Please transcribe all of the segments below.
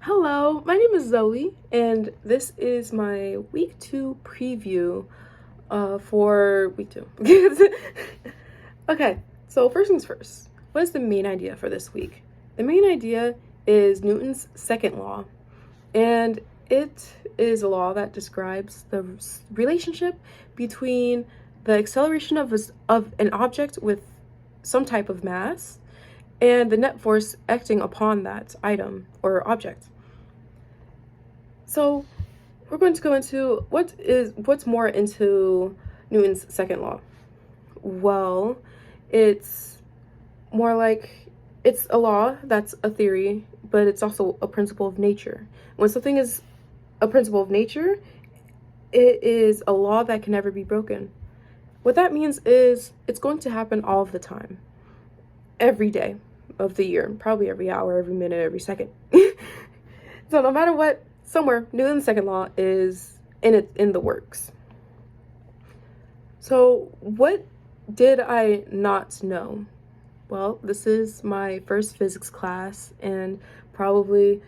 Hello, my name is Zoe, and this is my week 2 preview for week 2. Okay, so first things first. What is the main idea for this week? The main idea is Newton's second law, and it is a law that describes the relationship between the acceleration of an object with some type of mass and the net force acting upon that item or object. So we're going to go into what's more into Newton's second law. Well, it's more like it's a law that's a theory, but it's also a principle of nature. When something is a principle of nature, it is a law that can never be broken. What that means is it's going to happen all of the time, every day of the year, probably every hour, every minute, every second. So no matter what, somewhere Newton's second law is in the works. So what did I not know? Well, this is my first physics class and probably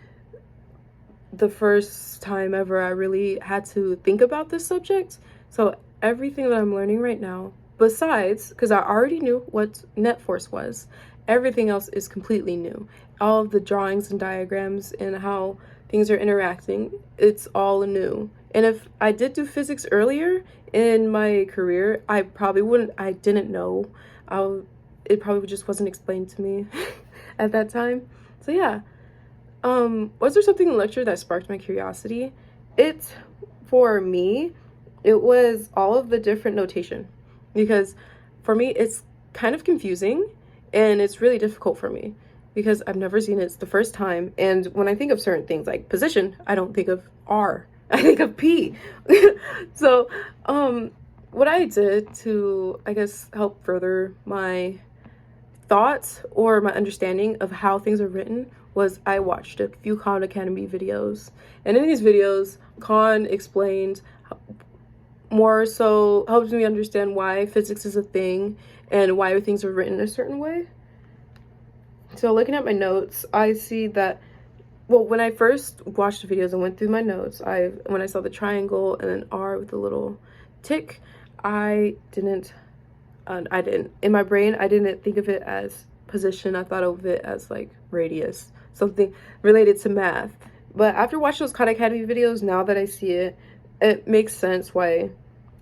the first time ever I really had to think about this subject. So everything that I'm learning right now, besides, because I already knew what net force was, everything else is completely new. All of the drawings and diagrams and how things are interacting, it's all new. And if I did do physics earlier in my career, I didn't know. It probably just wasn't explained to me at that time. So yeah. Was there something in the lecture that sparked my curiosity? For me, it was all of the different notation. Because for me, it's kind of confusing and it's really difficult for me because I've never seen it. It's the first time. And when I think of certain things like position, I don't think of R. I think of P. So, what I did to, I guess, help further my thoughts or my understanding of how things are written was I watched a few Khan Academy videos. And in these videos, Khan explained more so, helps me understand why physics is a thing and why things are written a certain way. So looking at my notes, I see that, well, when I first watched the videos and went through my notes, when I saw the triangle and an R with a little tick, in my brain, I didn't think of it as position. I thought of it as like radius, something related to math. But after watching those Khan Academy videos, now that I see it, it makes sense why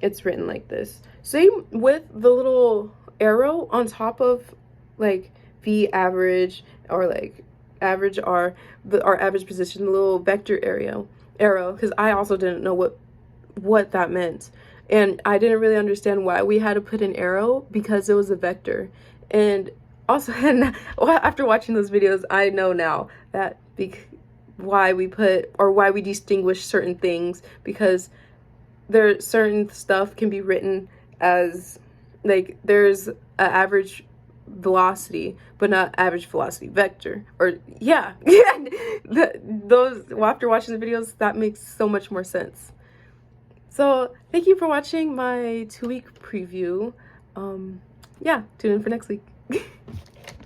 it's written like this. Same with the little arrow on top of like V average or like average R, our average position, the little vector arrow, because I also didn't know what that meant. And I didn't really understand why we had to put an arrow because it was a vector. And also, after watching those videos, I know now that why we distinguish certain things, because certain stuff can be written as like there's an average velocity but not average velocity vector, or yeah. After watching the videos, that makes so much more sense. So thank you for watching my 2-week preview. Yeah, tune in for next week.